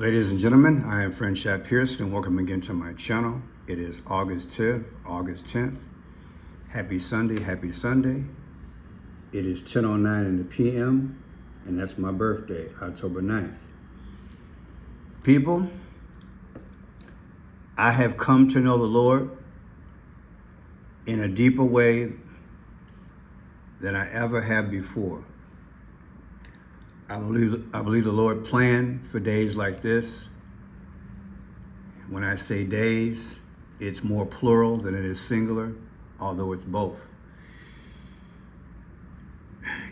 Ladies and gentlemen, I am Friend Chad Pearson, and welcome again to my channel. It is August 10th. Happy Sunday, happy Sunday. It is 10:09 in the p.m., and that's my birthday, October 9th. People, I have come to know the Lord in a deeper way than I ever have before. I believe the Lord planned for days like this. When I say days, it's more plural than it is singular, although it's both.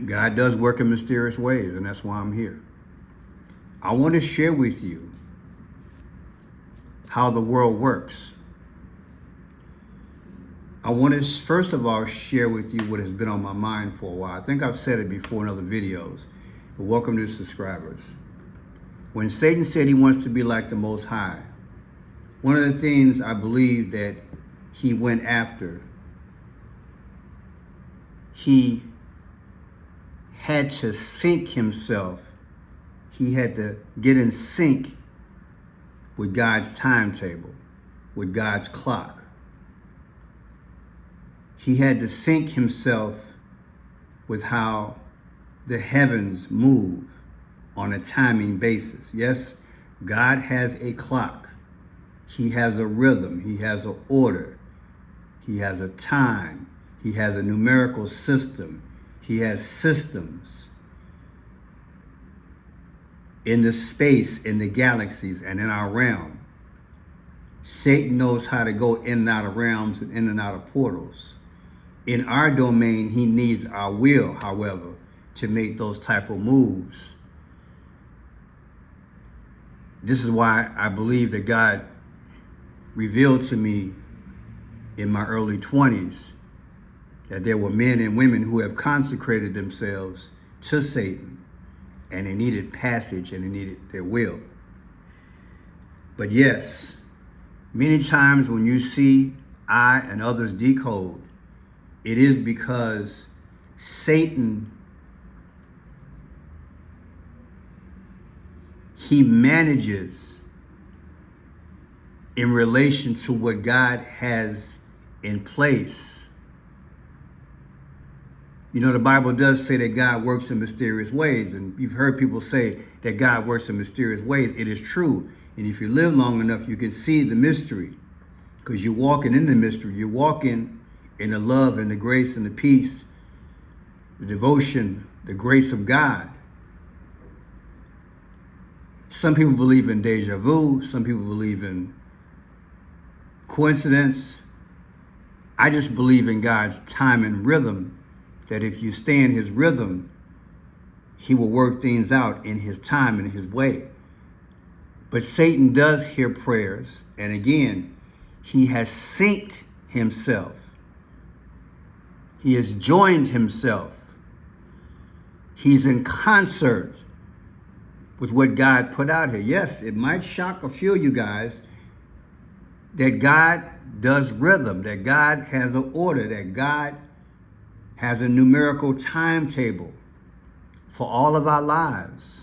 God does work in mysterious ways, and that's why I'm here. I want to share with you how the world works. I want to first of all share with you what has been on my mind for a while. I think I've said it before in other videos. But welcome to subscribers. When Satan said he wants to be like the Most High, one of the things I believe that he went after, he had to sync himself. He had to get in sync with God's timetable, with God's clock. He had to sync himself with how the heavens move on a timing basis. Yes, God has a clock. He has a rhythm. He has an order. He has a time. He has a numerical system. He has systems in the space, in the galaxies, and in our realm. Satan knows how to go in and out of realms and in and out of portals. In our domain, he needs our will, however, to make those type of moves. This is why I believe that God revealed to me in my early 20s that there were men and women who have consecrated themselves to Satan, and they needed passage and they needed their will. But yes, many times when you see I and others decode, it is because Satan, he manages in relation to what God has in place. You know, the Bible does say that God works in mysterious ways, and you've heard people say that God works in mysterious ways. It is true. And if you live long enough, you can see the mystery, because you're walking in the mystery. You're walking in the love and the grace and the peace, the devotion, the grace of God. Some people believe in deja vu. Some people believe in coincidence. I just believe in God's time and rhythm, that if you stay in his rhythm, he will work things out in his time and his way. But Satan does hear prayers. And again, he has synced himself. He has joined himself. He's in concert with what God put out here. Yes, it might shock a few of you guys that God does rhythm, that God has an order, that God has a numerical timetable for all of our lives.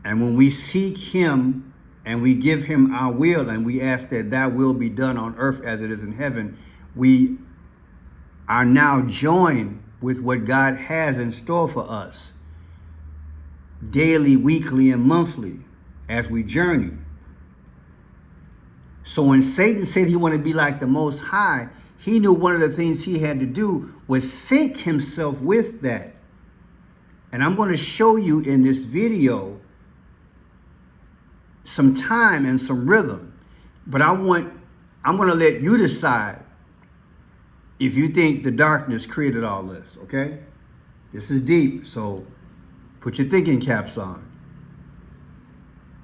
And when we seek him and we give him our will and we ask that thy will be done on earth as it is in heaven, we are now joined with what God has in store for us, daily, weekly, and monthly, as we journey. So when Satan said he wanted to be like the Most High, he knew one of the things he had to do was sync himself with that. And I'm going to show you in this video some time and some rhythm. But I'm going to let you decide if you think the darkness created all this, okay? This is deep, so put your thinking caps on.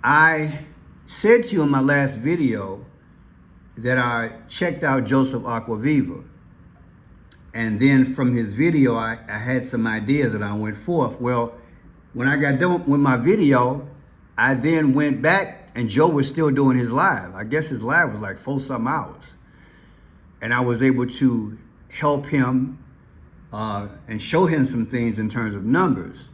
I said to you in my last video that I checked out Joseph Aquaviva. And then from his video, I had some ideas that I went forth. Well, when I got done with my video, I then went back and Joe was still doing his live. I guess his live was like 4-something hours. And I was able to help him and show him some things in terms of numbers.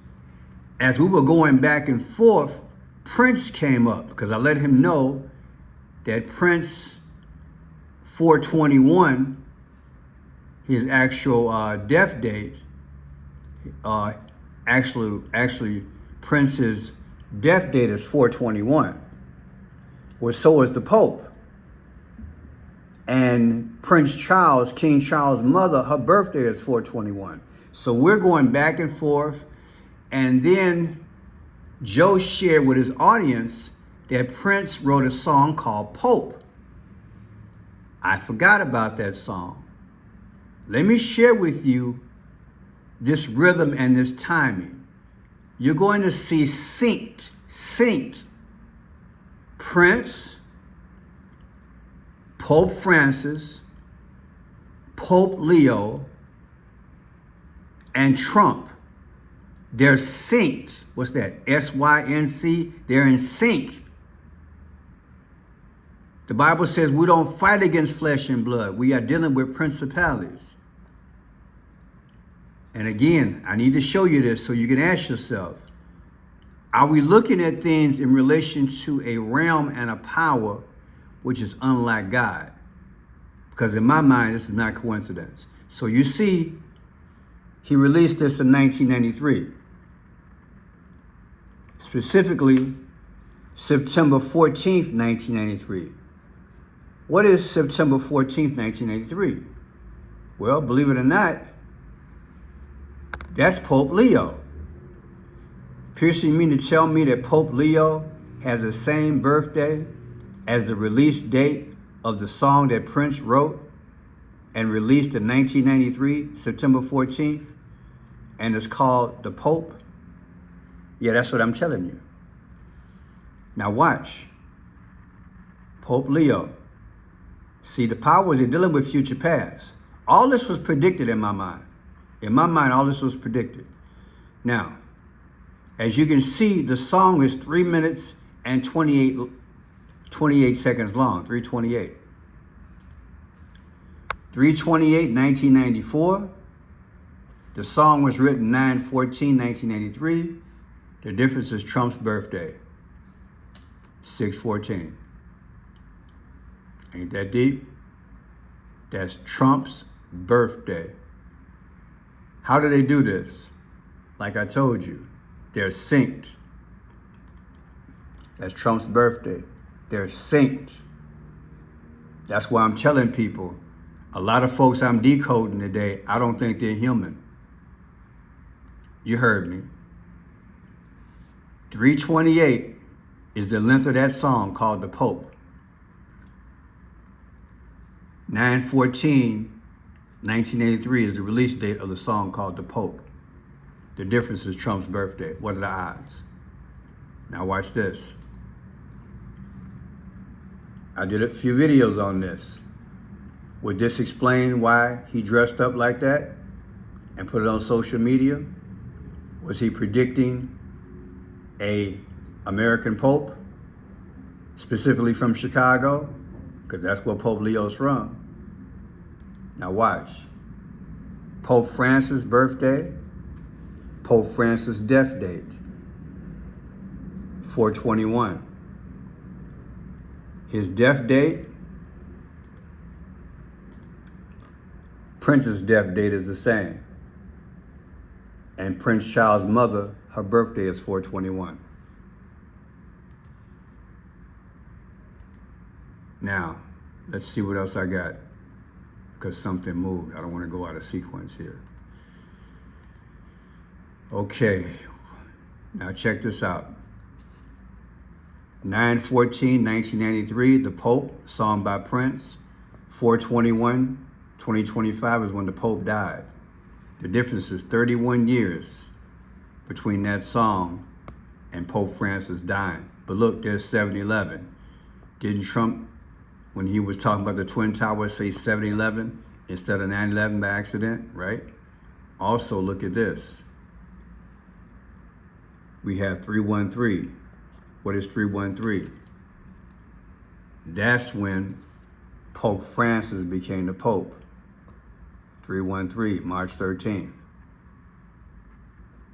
As we were going back and forth, Prince came up because I let him know that Prince 421, his actual death date, actually Prince's death date is 421. Well, so is the Pope. And Prince Charles, King Charles' mother, her birthday is 421. So we're going back and forth. And then Joe shared with his audience that Prince wrote a song called Pope. I forgot about that song. Let me share with you this rhythm and this timing. You're going to see synced Prince, Pope Francis, Pope Leo, and Trump. They're synced. What's that? S-Y-N-C. They're in sync. The Bible says we don't fight against flesh and blood. We are dealing with principalities. And again, I need to show you this so you can ask yourself, are we looking at things in relation to a realm and a power which is unlike God? Because in my mind, this is not coincidence. So you see, he released this in 1993. Specifically, September 14th, 1993. What is September 14th, 1983? Well, believe it or not, that's Pope Leo. Piercing me to tell me that Pope Leo has the same birthday as the release date of the song that Prince wrote and released in 1993, September 14th, and it's called The Pope? Yeah, that's what I'm telling you. Now watch. Pope Leo. See, the powers are dealing with future past. All this was predicted in my mind. In my mind, all this was predicted. Now, as you can see, the song is 3 minutes and 28 seconds long, 3:28. 3:28, 1994. The song was written 9/14, 1983. The difference is Trump's birthday, 6/14. Ain't that deep? That's Trump's birthday. How do they do this? Like I told you, they're synced. That's Trump's birthday. They're synced. That's why I'm telling people, a lot of folks I'm decoding today, I don't think they're human. You heard me. 3:28 is the length of that song called The Pope. 9/14, 1983 is the release date of the song called The Pope. The difference is Trump's birthday. What are the odds? Now watch this. I did a few videos on this. Would this explain why he dressed up like that and put it on social media? Was he predicting a American Pope, specifically from Chicago? Because that's where Pope Leo's from. Now watch. Pope Francis' birthday, Pope Francis' death date, 4/21. His death date, Prince's death date is the same. And Prince Charles' mother, her birthday is 4/21. Now, let's see what else I got, because something moved. I don't want to go out of sequence here. Okay, now check this out. 9/14, 1993, The Pope, song by Prince. 4/21, 2025 is when the Pope died. The difference is 31 years between that song and Pope Francis dying. But look, there's 7/11. Didn't Trump, when he was talking about the Twin Towers, say 7/11 instead of 9/11 by accident, right? Also, look at this. We have 313. What is 313? That's when Pope Francis became the Pope. 313, March 13th.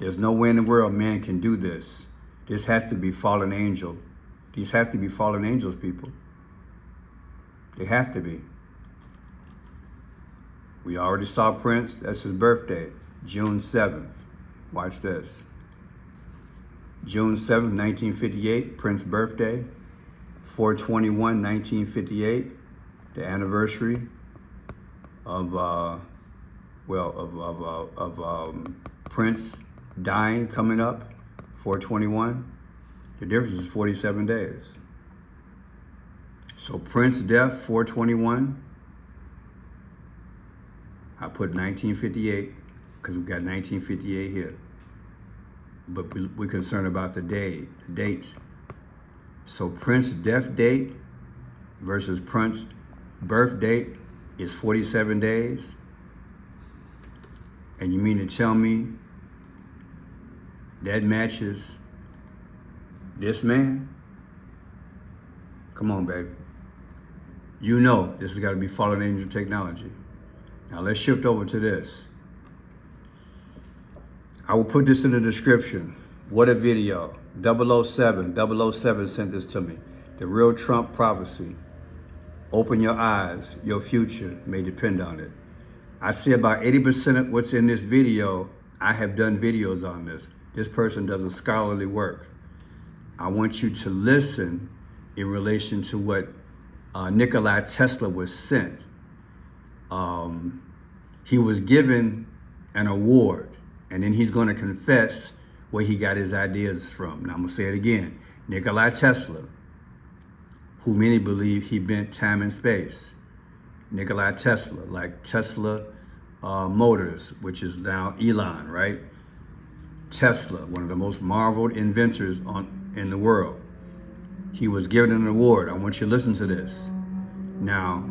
There's no way in the world man can do this. This has to be fallen angel. These have to be fallen angels, people. They have to be. We already saw Prince. That's his birthday, June 7th. Watch this. June 7th, 1958, Prince's birthday. 4/21, 1958, the anniversary of Prince dying coming up. 4/21. The difference is 47 days. So Prince death, 4/21. I put 1958 because we got 1958 here. But we're concerned about the date. So Prince's death date versus Prince's birth date is 47 days. And you mean to tell me that matches this man? Come on, baby. You know this has got to be fallen angel technology. Now let's shift over to this. I will put this in the description. What a video. 007 sent this to me. The real Trump prophecy. Open your eyes. Your future may depend on it. I see about 80% of what's in this video. I have done videos on this. This person does a scholarly work. I want you to listen in relation to what Nikola Tesla was sent. He was given an award, and then he's going to confess where he got his ideas from. Now I'm going to say it again. Nikola Tesla, who many believe he bent time and space. Nikola Tesla, like Tesla Motors, which is now Elon, right? Tesla, one of the most marveled inventors in the world. He was given an award. I want you to listen to this. Now,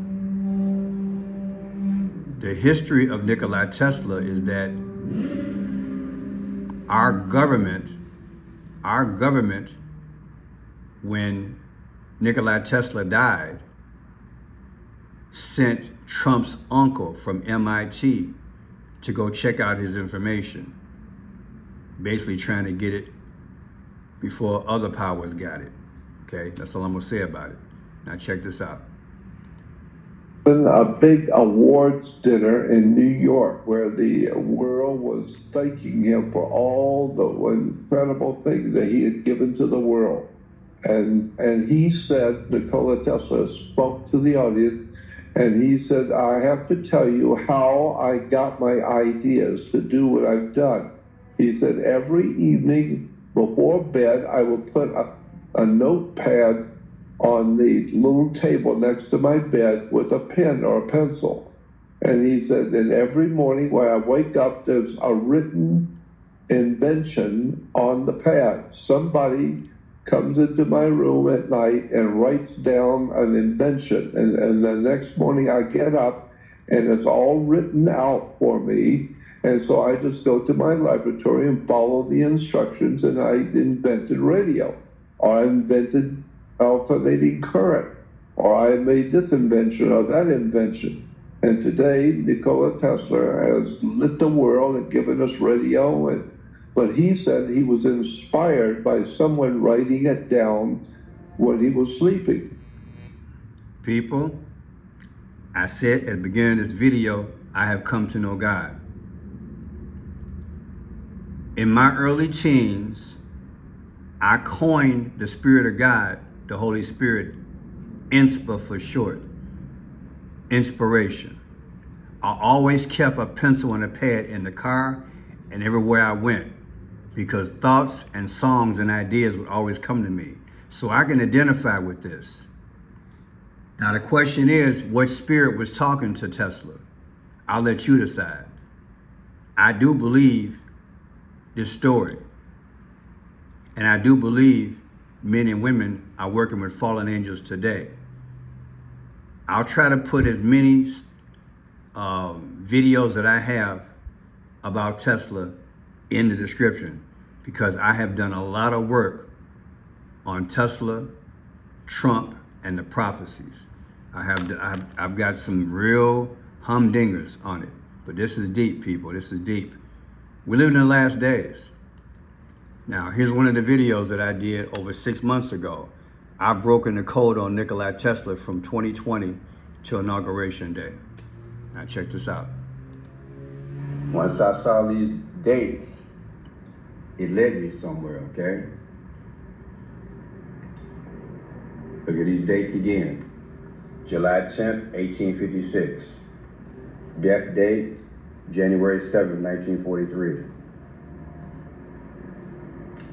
the history of Nikola Tesla is that our government, when Nikola Tesla died, sent Trump's uncle from MIT to go check out his information, basically trying to get it before other powers got it. Okay, that's all I'm gonna say about it. Now check this out. A big awards dinner in New York where the world was thanking him for all the incredible things that he had given to the world. And he said, Nikola Tesla spoke to the audience, and he said, I have to tell you how I got my ideas to do what I've done. He said, every evening before bed, I will put a notepad on the little table next to my bed with a pen or a pencil. And he said, and every morning when I wake up, there's a written invention on the pad. Somebody comes into my room at night and writes down an invention. And the next morning I get up and it's all written out for me. And so I just go to my laboratory and follow the instructions, and I invented radio, or I invented alternating current, or I made this invention or that invention. And today, Nikola Tesla has lit the world and given us radio. But he said he was inspired by someone writing it down when he was sleeping. People, I said at the beginning of this video, I have come to know God. In my early teens, I coined the Spirit of God, the Holy Spirit, INSPA for short, inspiration. I always kept a pencil and a pad in the car and everywhere I went, because thoughts and songs and ideas would always come to me. So I can identify with this. Now the question is, what spirit was talking to Tesla? I'll let you decide. I do believe this story. And I do believe men and women are working with fallen angels today. I'll try to put as many videos that I have about Tesla in the description, because I have done a lot of work on Tesla, Trump, and the prophecies. I've got some real humdingers on it, but this is deep, people. This is deep. We live in the last days. Now, here's one of the videos that I did over 6 months ago. I've broken the code on Nikola Tesla from 2020 to Inauguration Day. Now, check this out. Once I saw these dates, it led me somewhere, okay? Look at these dates again. July 10th, 1856. Death date, January 7th, 1943.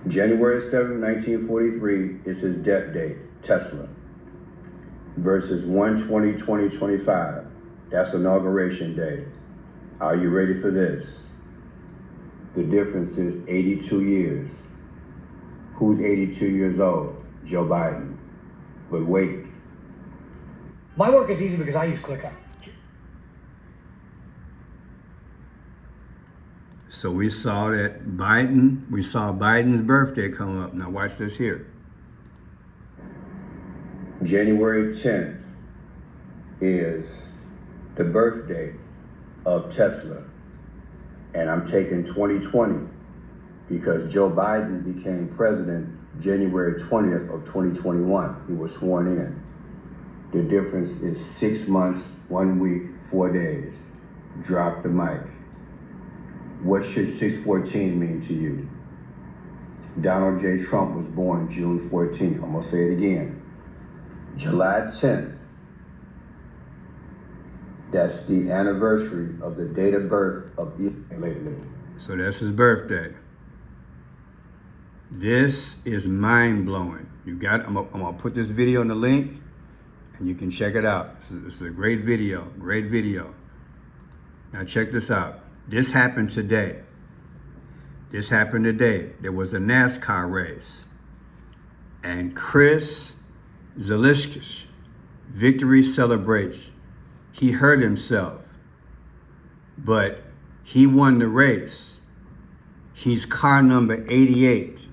January 7th, 1943 is his death date, Tesla. Verses 1/20/2025, that's Inauguration Day. Are you ready for this? The difference is 82 years. Who's 82 years old? Joe Biden. But wait. My work is easy because I use ClickUp. So we saw Biden's birthday come up. Now watch this here. January 10th is the birthday of Tesla. And I'm taking 2020 because Joe Biden became president January 20th of 2021. He was sworn in. The difference is 6 months, 1 week, 4 days. Drop the mic. What should 6/14 mean to you? Donald J. Trump was born June 14th. I'm gonna say it again. July 10th. That's the anniversary of the date of birth of lately. So that's his birthday. This is mind-blowing. I'm gonna put this video in the link and you can check it out. This is a great video, great video. Now check this out. This happened today. There was a NASCAR race. And Chris Zeliskis, victory celebration. He hurt himself, but he won the race. He's car number 88.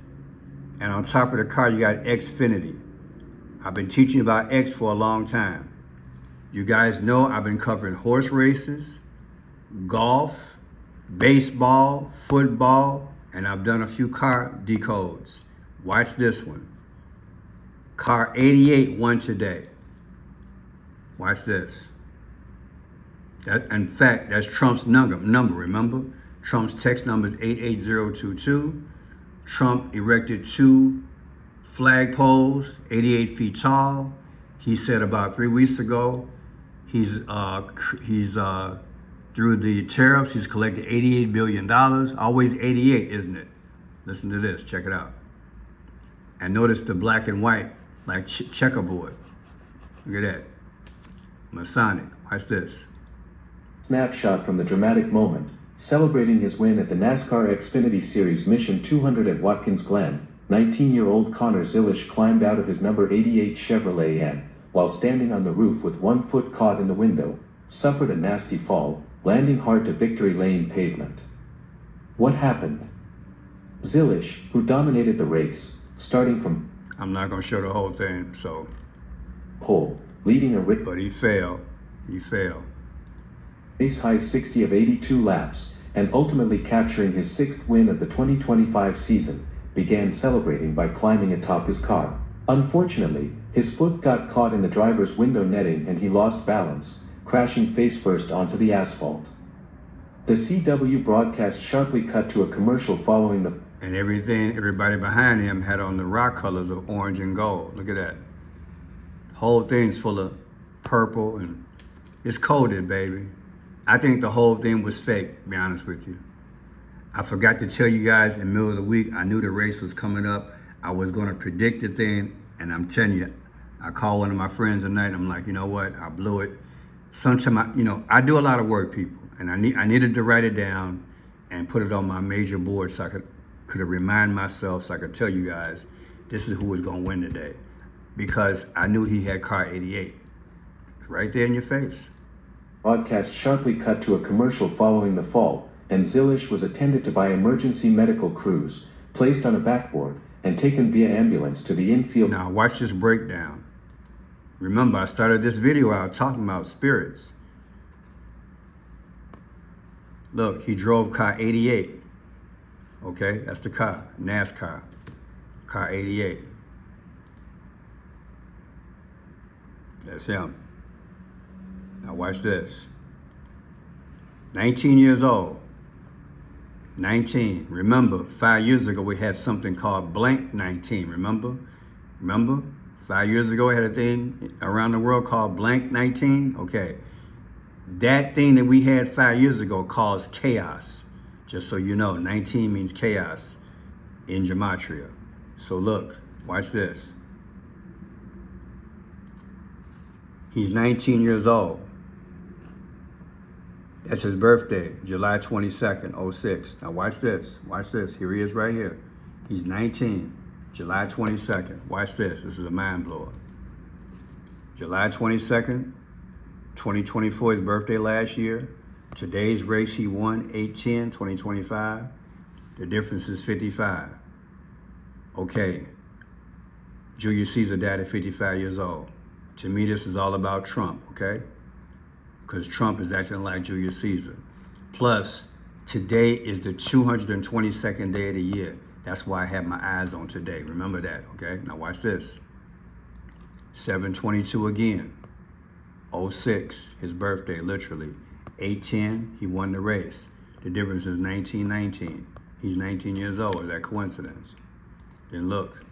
And on top of the car, you got Xfinity. I've been teaching about X for a long time. You guys know I've been covering horse races, golf, baseball, football, and I've done a few car decodes. Watch this one. Car 88 won today. Watch this. In fact, that's Trump's number, remember? Trump's text number is 88022. Trump erected 2 flagpoles, 88 feet tall. He said about 3 weeks ago, he's through the tariffs, he's collected $88 billion. Always 88, isn't it? Listen to this, check it out. And notice the black and white, like checkerboard. Look at that. Masonic, watch this. Snapshot from the dramatic moment, celebrating his win at the NASCAR Xfinity Series Mission 200 at Watkins Glen. 19-year-old Connor Zilish climbed out of his number 88 Chevrolet and, while standing on the roof with 1 foot caught in the window, suffered a nasty fall, landing hard to victory lane pavement. What happened? Zilish, who dominated the race, starting from I'm not going to show the whole thing, so. pole, leading a But he failed. race high 60 of 82 laps, and ultimately capturing his 6th win of the 2025 season, began celebrating by climbing atop his car. Unfortunately, his foot got caught in the driver's window netting and he lost balance, crashing face first onto the asphalt. The CW broadcast sharply cut to a commercial following the And everybody behind him had on the rock colors of orange and gold. Look at that. Whole thing's full of purple and it's coded, baby. I think the whole thing was fake, to be honest with you. I forgot to tell you guys in the middle of the week, I knew the race was coming up. I was going to predict the thing, and I'm telling you, I called one of my friends tonight. I'm like, you know what? I blew it. Sometimes, I do a lot of work, people, and I needed to write it down and put it on my major board so I could remind myself, so I could tell you guys, this is who was going to win today. Because I knew he had car 88. Right there in your face. broadcast sharply cut to a commercial following the fall, and Zilish was attended to by emergency medical crews, placed on a backboard, and taken via ambulance to the infield. Now watch this breakdown. Remember, I started this video out talking about spirits. Look, he drove car 88. Okay, that's the car, NASCAR, car 88. That's him. Now watch this. 19 years old. 19. Remember, 5 years ago we had something called blank 19. Remember? 5 years ago we had a thing around the world called blank 19. Okay. That thing that we had 5 years ago caused chaos. Just so you know, 19 means chaos in gematria. So look, watch this. He's 19 years old. That's his birthday, July 22nd, 06. Now watch this. Watch this. Here he is right here. He's 19, July 22nd. Watch this. This is a mind blower. July 22nd, 2024, his birthday last year. Today's race he won, 8-10, 2025. The difference is 55. Okay. Julius Caesar died at 55 years old. To me, this is all about Trump, okay? Because Trump is acting like Julius Caesar. Plus, today is the 222nd day of the year. That's why I have my eyes on today. Remember that, okay? Now watch this. 7/22 again. 06, his birthday, literally. 8-10, he won the race. The difference is 19-19. He's 19 years old. Is that coincidence? Then look,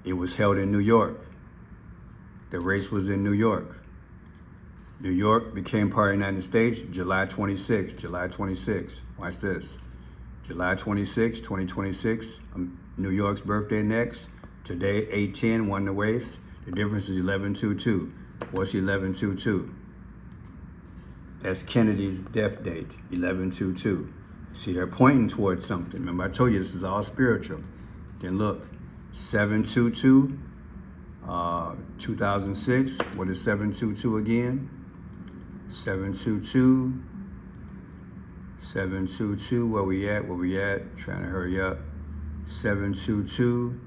it was held in New York. The race was in New York. New York became part of the United States July 26. July 26. Watch this. July 26, 2026. New York's birthday next. Today, 8-10, won the race. The difference is 11/22. What's 11/22? That's Kennedy's death date, 11/22. See, they're pointing towards something. Remember, I told you this is all spiritual. Then look, 7/22, 2006. What is 7/22 again? 7/22, 7/22, where we at? Trying to hurry up. 7/22,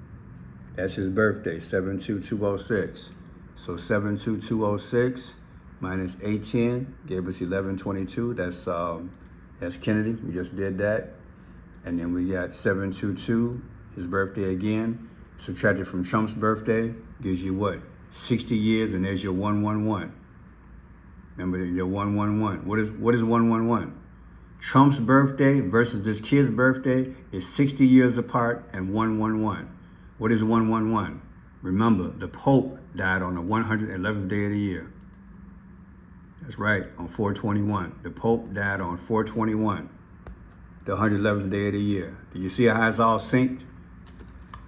that's his birthday, 7/22/06. So 7/22/06 minus 8-10 gave us 11/22. That's Kennedy, we just did that. And then we got 7/22, his birthday again. Subtracted from Trump's birthday, gives you what? 60 years, and there's your 111. Remember your 111. What is 111? Trump's birthday versus this kid's birthday is 60 years apart and 111. What is 111? Remember, the Pope died on the 111th day of the year. That's right, on 4/21. The Pope died on 4/21, the 111th day of the year. Do you see how it's all synced?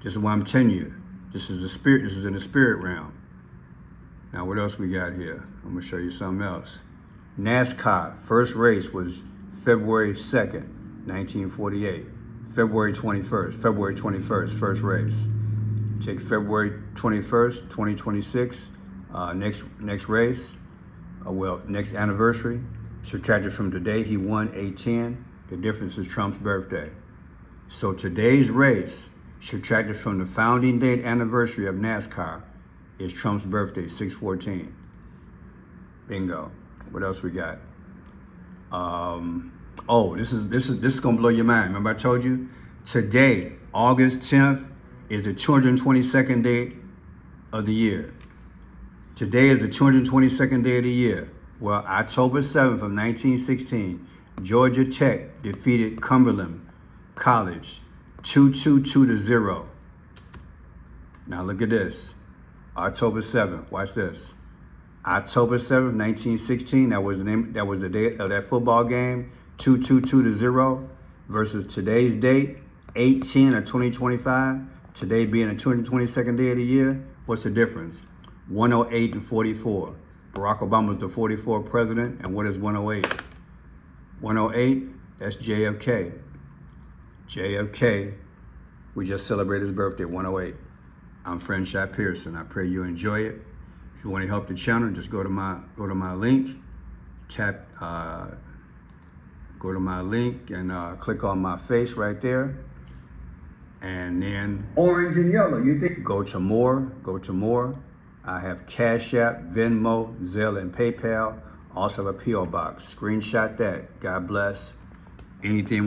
This is what I'm telling you. This is the spirit. This is in the spirit realm. Now, what else we got here? I'm gonna show you something else. NASCAR first race was February 2nd, 1948. February 21st, first race. Take February 21st, 2026, next race. Next anniversary. Subtracted from today, he won 8-10. The difference is Trump's birthday. So today's race, subtracted from the founding date anniversary of NASCAR, is Trump's birthday, 6/14. Bingo. What else we got? This is gonna blow your mind. Remember I told you today, August 10th, is the 222nd day of the year. Today is the 222nd day of the year. Well, October 7th of 1916, Georgia Tech defeated Cumberland College 2-0. Now look at this. October 7th. Watch this. October 7th, 1916. That was the date of that football game. 2-0 versus today's date, 8-10 of 2025. Today being the 222nd day of the year. What's the difference? 108 and 44. Barack Obama's the 44th president. And what is 108? 108, that's JFK. JFK, we just celebrated his birthday, 108. I'm Friendship Pearson. I pray you enjoy it. If you want to help the channel, just go to my link, go to my link and click on my face right there. And then orange and yellow, go to more. I have Cash App, Venmo, Zelle, and PayPal. Also have a P.O. box. Screenshot that. God bless. Anything